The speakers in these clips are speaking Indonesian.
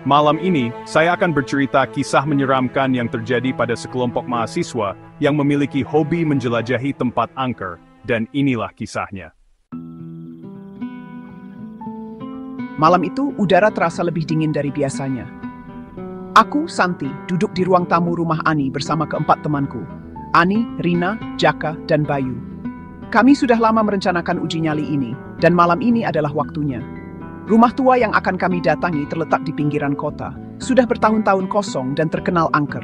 Malam ini, saya akan bercerita kisah menyeramkan yang terjadi pada sekelompok mahasiswa yang memiliki hobi menjelajahi tempat angker, dan inilah kisahnya. Malam itu, udara terasa lebih dingin dari biasanya. Aku, Santi, duduk di ruang tamu rumah Ani bersama keempat temanku. Ani, Rina, Jaka, dan Bayu. Kami sudah lama merencanakan uji nyali ini, dan malam ini adalah waktunya. Rumah tua yang akan kami datangi terletak di pinggiran kota. Sudah bertahun-tahun kosong dan terkenal angker.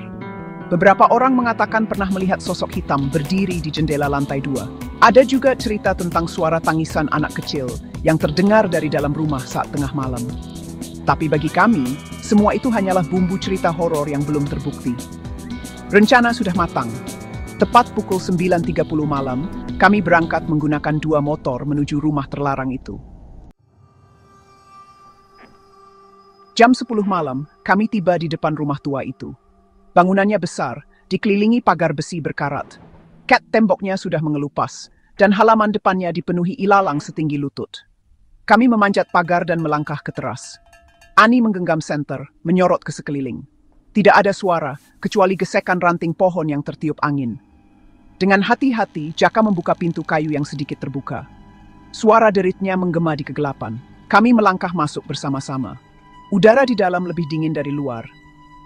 Beberapa orang mengatakan pernah melihat sosok hitam berdiri di jendela lantai 2. Ada juga cerita tentang suara tangisan anak kecil yang terdengar dari dalam rumah saat tengah malam. Tapi bagi kami, semua itu hanyalah bumbu cerita horor yang belum terbukti. Rencana sudah matang. Tepat pukul 9.30 malam, kami berangkat menggunakan 2 motor menuju rumah terlarang itu. Jam 10 malam, kami tiba di depan rumah tua itu. Bangunannya besar, dikelilingi pagar besi berkarat. Cat temboknya sudah mengelupas, dan halaman depannya dipenuhi ilalang setinggi lutut. Kami memanjat pagar dan melangkah ke teras. Ani menggenggam senter, menyorot ke sekeliling. Tidak ada suara, kecuali gesekan ranting pohon yang tertiup angin. Dengan hati-hati, Jaka membuka pintu kayu yang sedikit terbuka. Suara deritnya menggema di kegelapan. Kami melangkah masuk bersama-sama. Udara di dalam lebih dingin dari luar.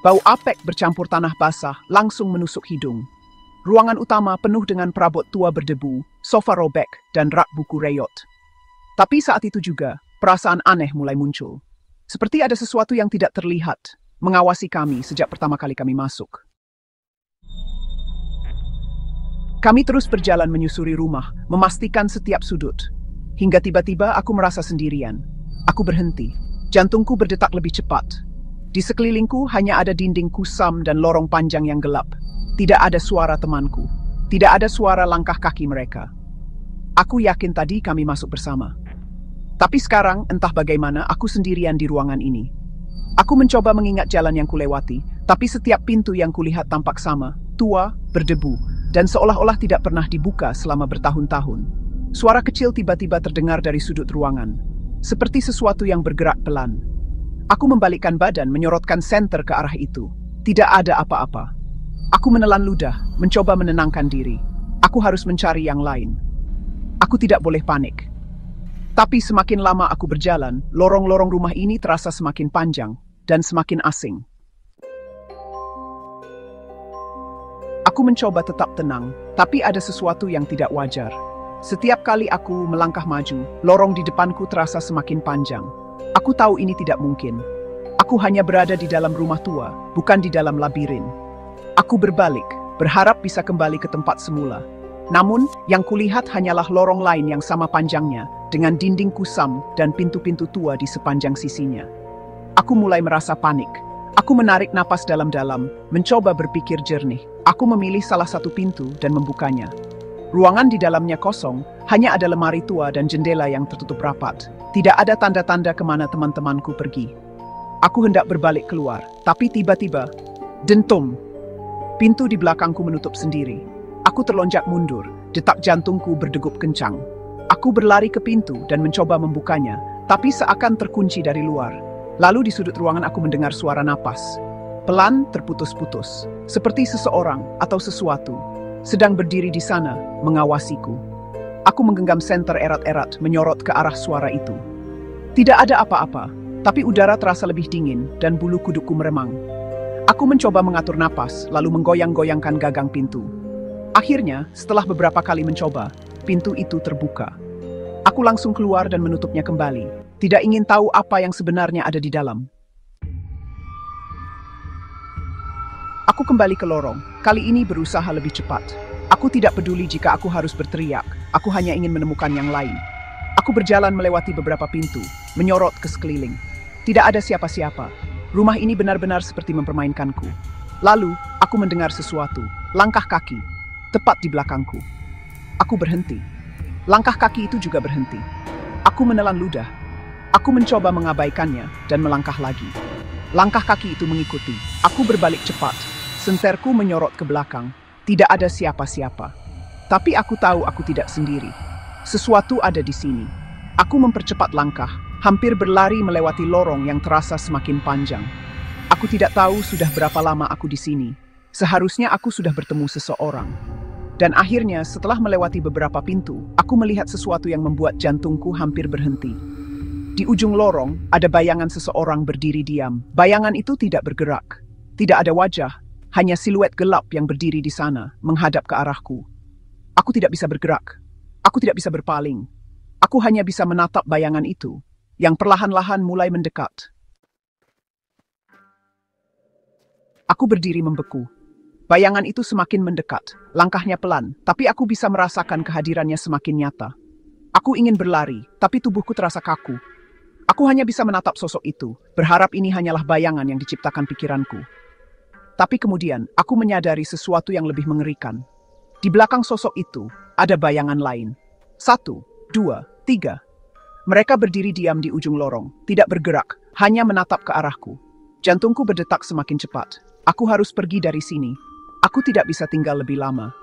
Bau apek bercampur tanah basah langsung menusuk hidung. Ruangan utama penuh dengan perabot tua berdebu, sofa robek, dan rak buku reyot. Tapi saat itu juga, perasaan aneh mulai muncul. Seperti ada sesuatu yang tidak terlihat, mengawasi kami sejak pertama kali kami masuk. Kami terus berjalan menyusuri rumah, memastikan setiap sudut. Hingga tiba-tiba aku merasa sendirian. Aku berhenti. Jantungku berdetak lebih cepat. Di sekelilingku hanya ada dinding kusam dan lorong panjang yang gelap. Tidak ada suara temanku. Tidak ada suara langkah kaki mereka. Aku yakin tadi kami masuk bersama. Tapi sekarang, entah bagaimana, aku sendirian di ruangan ini. Aku mencoba mengingat jalan yang kulewati, tapi setiap pintu yang kulihat tampak sama, tua, berdebu, dan seolah-olah tidak pernah dibuka selama bertahun-tahun. Suara kecil tiba-tiba terdengar dari sudut ruangan. Seperti sesuatu yang bergerak pelan. Aku membalikkan badan, menyorotkan senter ke arah itu. Tidak ada apa-apa. Aku menelan ludah, mencoba menenangkan diri. Aku harus mencari yang lain. Aku tidak boleh panik. Tapi semakin lama aku berjalan, lorong-lorong rumah ini terasa semakin panjang dan semakin asing. Aku mencoba tetap tenang, tapi ada sesuatu yang tidak wajar. Setiap kali aku melangkah maju, lorong di depanku terasa semakin panjang. Aku tahu ini tidak mungkin. Aku hanya berada di dalam rumah tua, bukan di dalam labirin. Aku berbalik, berharap bisa kembali ke tempat semula. Namun, yang kulihat hanyalah lorong lain yang sama panjangnya, dengan dinding kusam dan pintu-pintu tua di sepanjang sisinya. Aku mulai merasa panik. Aku menarik napas dalam-dalam, mencoba berpikir jernih. Aku memilih salah satu pintu dan membukanya. Ruangan di dalamnya kosong, hanya ada lemari tua dan jendela yang tertutup rapat. Tidak ada tanda-tanda kemana teman-temanku pergi. Aku hendak berbalik keluar, tapi tiba-tiba, dentum! Pintu di belakangku menutup sendiri. Aku terlonjak mundur, detak jantungku berdegup kencang. Aku berlari ke pintu dan mencoba membukanya, tapi seakan terkunci dari luar. Lalu di sudut ruangan aku mendengar suara napas. Pelan, terputus-putus, seperti seseorang atau sesuatu sedang berdiri di sana, mengawasiku. Aku menggenggam senter erat-erat, menyorot ke arah suara itu. Tidak ada apa-apa, tapi udara terasa lebih dingin dan bulu kudukku meremang. Aku mencoba mengatur napas, lalu menggoyang-goyangkan gagang pintu. Akhirnya, setelah beberapa kali mencoba, pintu itu terbuka. Aku langsung keluar dan menutupnya kembali, tidak ingin tahu apa yang sebenarnya ada di dalam. Aku kembali ke lorong, kali ini berusaha lebih cepat. Aku tidak peduli jika aku harus berteriak, aku hanya ingin menemukan yang lain. Aku berjalan melewati beberapa pintu, menyorot ke sekeliling. Tidak ada siapa-siapa. Rumah ini benar-benar seperti mempermainkanku. Lalu, aku mendengar sesuatu, langkah kaki, tepat di belakangku. Aku berhenti. Langkah kaki itu juga berhenti. Aku menelan ludah. Aku mencoba mengabaikannya dan melangkah lagi. Langkah kaki itu mengikuti. Aku berbalik cepat. Senterku menyorot ke belakang. Tidak ada siapa-siapa. Tapi aku tahu aku tidak sendiri. Sesuatu ada di sini. Aku mempercepat langkah, hampir berlari melewati lorong yang terasa semakin panjang. Aku tidak tahu sudah berapa lama aku di sini. Seharusnya aku sudah bertemu seseorang. Dan akhirnya, setelah melewati beberapa pintu, aku melihat sesuatu yang membuat jantungku hampir berhenti. Di ujung lorong, ada bayangan seseorang berdiri diam. Bayangan itu tidak bergerak. Tidak ada wajah, hanya siluet gelap yang berdiri di sana, menghadap ke arahku. Aku tidak bisa bergerak. Aku tidak bisa berpaling. Aku hanya bisa menatap bayangan itu, yang perlahan-lahan mulai mendekat. Aku berdiri membeku. Bayangan itu semakin mendekat, langkahnya pelan, tapi aku bisa merasakan kehadirannya semakin nyata. Aku ingin berlari, tapi tubuhku terasa kaku. Aku hanya bisa menatap sosok itu, berharap ini hanyalah bayangan yang diciptakan pikiranku. Tapi kemudian, aku menyadari sesuatu yang lebih mengerikan. Di belakang sosok itu, ada bayangan lain. 1, 2, 3. Mereka berdiri diam di ujung lorong, tidak bergerak, hanya menatap ke arahku. Jantungku berdetak semakin cepat. Aku harus pergi dari sini. Aku tidak bisa tinggal lebih lama.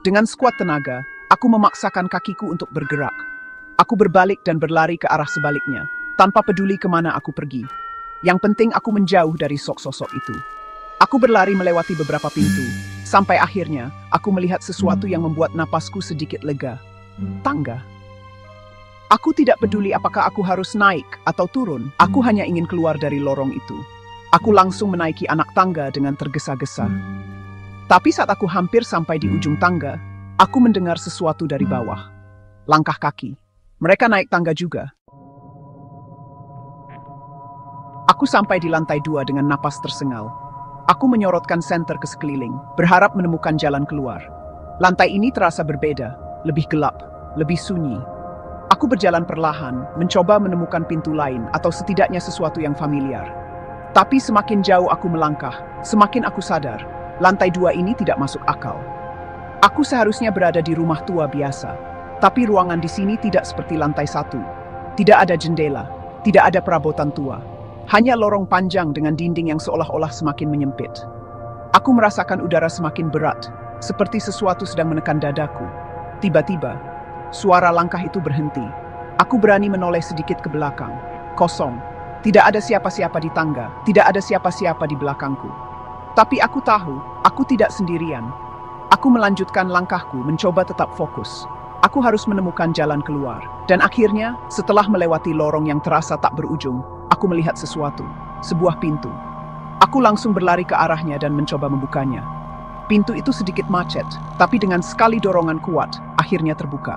Dengan sekuat tenaga, aku memaksakan kakiku untuk bergerak. Aku berbalik dan berlari ke arah sebaliknya, tanpa peduli kemana aku pergi. Yang penting aku menjauh dari sosok itu. Aku berlari melewati beberapa pintu, sampai akhirnya aku melihat sesuatu yang membuat napasku sedikit lega. Tangga. Aku tidak peduli apakah aku harus naik atau turun, aku hanya ingin keluar dari lorong itu. Aku langsung menaiki anak tangga dengan tergesa-gesa. Tapi saat aku hampir sampai di ujung tangga, aku mendengar sesuatu dari bawah. Langkah kaki. Mereka naik tangga juga. Aku sampai di lantai 2 dengan napas tersengal. Aku menyorotkan senter ke sekeliling, berharap menemukan jalan keluar. Lantai ini terasa berbeda, lebih gelap, lebih sunyi. Aku berjalan perlahan, mencoba menemukan pintu lain atau setidaknya sesuatu yang familiar. Tapi semakin jauh aku melangkah, semakin aku sadar, lantai 2 ini tidak masuk akal. Aku seharusnya berada di rumah tua biasa, tapi ruangan di sini tidak seperti lantai 1. Tidak ada jendela, tidak ada perabotan tua. Hanya lorong panjang dengan dinding yang seolah-olah semakin menyempit. Aku merasakan udara semakin berat, seperti sesuatu sedang menekan dadaku. Tiba-tiba, suara langkah itu berhenti. Aku berani menoleh sedikit ke belakang. Kosong. Tidak ada siapa-siapa di tangga, tidak ada siapa-siapa di belakangku. Tapi aku tahu, aku tidak sendirian. Aku melanjutkan langkahku, mencoba tetap fokus. Aku harus menemukan jalan keluar. Dan akhirnya, setelah melewati lorong yang terasa tak berujung, aku melihat sesuatu, sebuah pintu. Aku langsung berlari ke arahnya dan mencoba membukanya. Pintu itu sedikit macet, tapi dengan sekali dorongan kuat, akhirnya terbuka.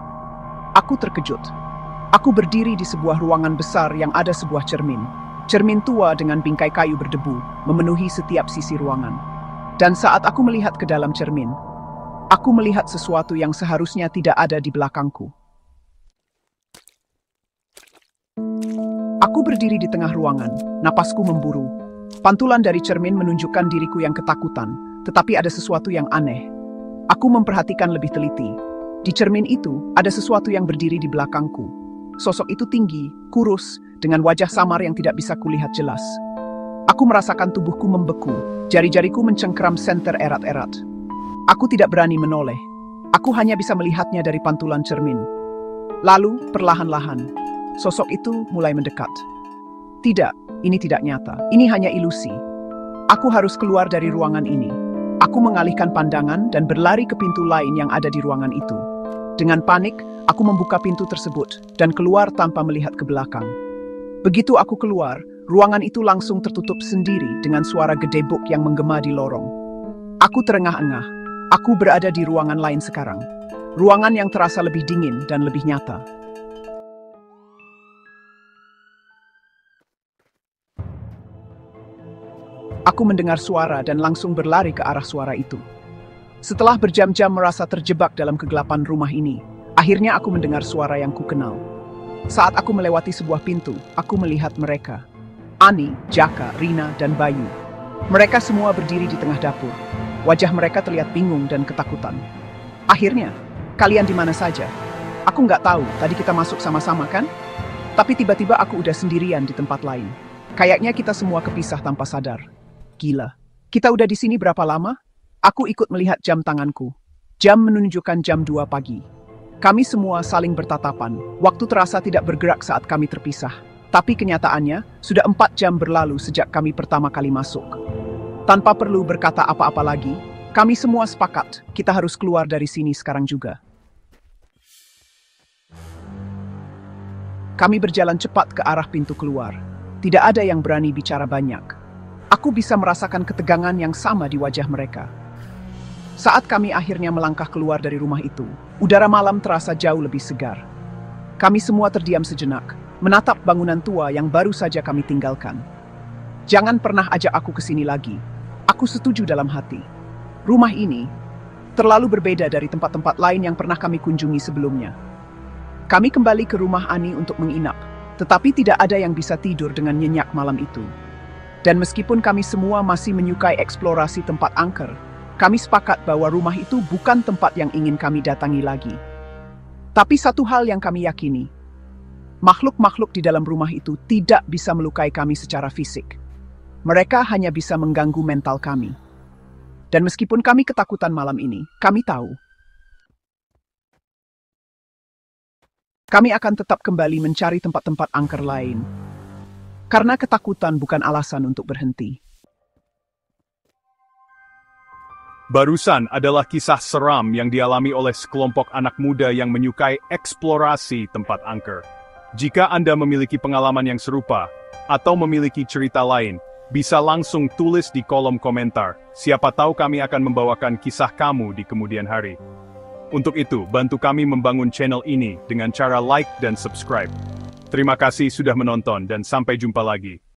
Aku terkejut. Aku berdiri di sebuah ruangan besar yang ada sebuah cermin. Cermin tua dengan bingkai kayu berdebu, memenuhi setiap sisi ruangan. Dan saat aku melihat ke dalam cermin, aku melihat sesuatu yang seharusnya tidak ada di belakangku. Aku berdiri di tengah ruangan, napasku memburu. Pantulan dari cermin menunjukkan diriku yang ketakutan, tetapi ada sesuatu yang aneh. Aku memperhatikan lebih teliti. Di cermin itu, ada sesuatu yang berdiri di belakangku. Sosok itu tinggi, kurus, dengan wajah samar yang tidak bisa kulihat jelas. Aku merasakan tubuhku membeku, jari-jariku mencengkeram senter erat-erat. Aku tidak berani menoleh. Aku hanya bisa melihatnya dari pantulan cermin. Lalu, perlahan-lahan, sosok itu mulai mendekat. Tidak, ini tidak nyata. Ini hanya ilusi. Aku harus keluar dari ruangan ini. Aku mengalihkan pandangan dan berlari ke pintu lain yang ada di ruangan itu. Dengan panik, aku membuka pintu tersebut dan keluar tanpa melihat ke belakang. Begitu aku keluar, ruangan itu langsung tertutup sendiri dengan suara gedebuk yang menggema di lorong. Aku terengah-engah. Aku berada di ruangan lain sekarang. Ruangan yang terasa lebih dingin dan lebih nyata. Aku mendengar suara dan langsung berlari ke arah suara itu. Setelah berjam-jam merasa terjebak dalam kegelapan rumah ini, akhirnya aku mendengar suara yang kukenal. Saat aku melewati sebuah pintu, aku melihat mereka. Ani, Jaka, Rina, dan Bayu. Mereka semua berdiri di tengah dapur. Wajah mereka terlihat bingung dan ketakutan. Akhirnya, kalian di mana saja? Aku nggak tahu, tadi kita masuk sama-sama kan? Tapi tiba-tiba aku udah sendirian di tempat lain. Kayaknya kita semua kepisah tanpa sadar. Gila. Kita udah di sini berapa lama? Aku ikut melihat jam tanganku. Jam menunjukkan jam 2 pagi. Kami semua saling bertatapan. Waktu terasa tidak bergerak saat kami terpisah. Tapi kenyataannya, sudah 4 jam berlalu sejak kami pertama kali masuk. Tanpa perlu berkata apa-apa lagi, kami semua sepakat kita harus keluar dari sini sekarang juga. Kami berjalan cepat ke arah pintu keluar. Tidak ada yang berani bicara banyak. Aku bisa merasakan ketegangan yang sama di wajah mereka. Saat kami akhirnya melangkah keluar dari rumah itu, udara malam terasa jauh lebih segar. Kami semua terdiam sejenak, menatap bangunan tua yang baru saja kami tinggalkan. Jangan pernah ajak aku ke sini lagi. Aku setuju dalam hati. Rumah ini terlalu berbeda dari tempat-tempat lain yang pernah kami kunjungi sebelumnya. Kami kembali ke rumah Ani untuk menginap, tetapi tidak ada yang bisa tidur dengan nyenyak malam itu. Dan meskipun kami semua masih menyukai eksplorasi tempat angker, kami sepakat bahwa rumah itu bukan tempat yang ingin kami datangi lagi. Tapi satu hal yang kami yakini, makhluk-makhluk di dalam rumah itu tidak bisa melukai kami secara fisik. Mereka hanya bisa mengganggu mental kami. Dan meskipun kami ketakutan malam ini, kami tahu kami akan tetap kembali mencari tempat-tempat angker lain. Karena ketakutan bukan alasan untuk berhenti. Barusan adalah kisah seram yang dialami oleh sekelompok anak muda yang menyukai eksplorasi tempat angker. Jika Anda memiliki pengalaman yang serupa, atau memiliki cerita lain, bisa langsung tulis di kolom komentar. Siapa tahu kami akan membawakan kisah kamu di kemudian hari. Untuk itu, bantu kami membangun channel ini dengan cara like dan subscribe. Terima kasih sudah menonton dan sampai jumpa lagi.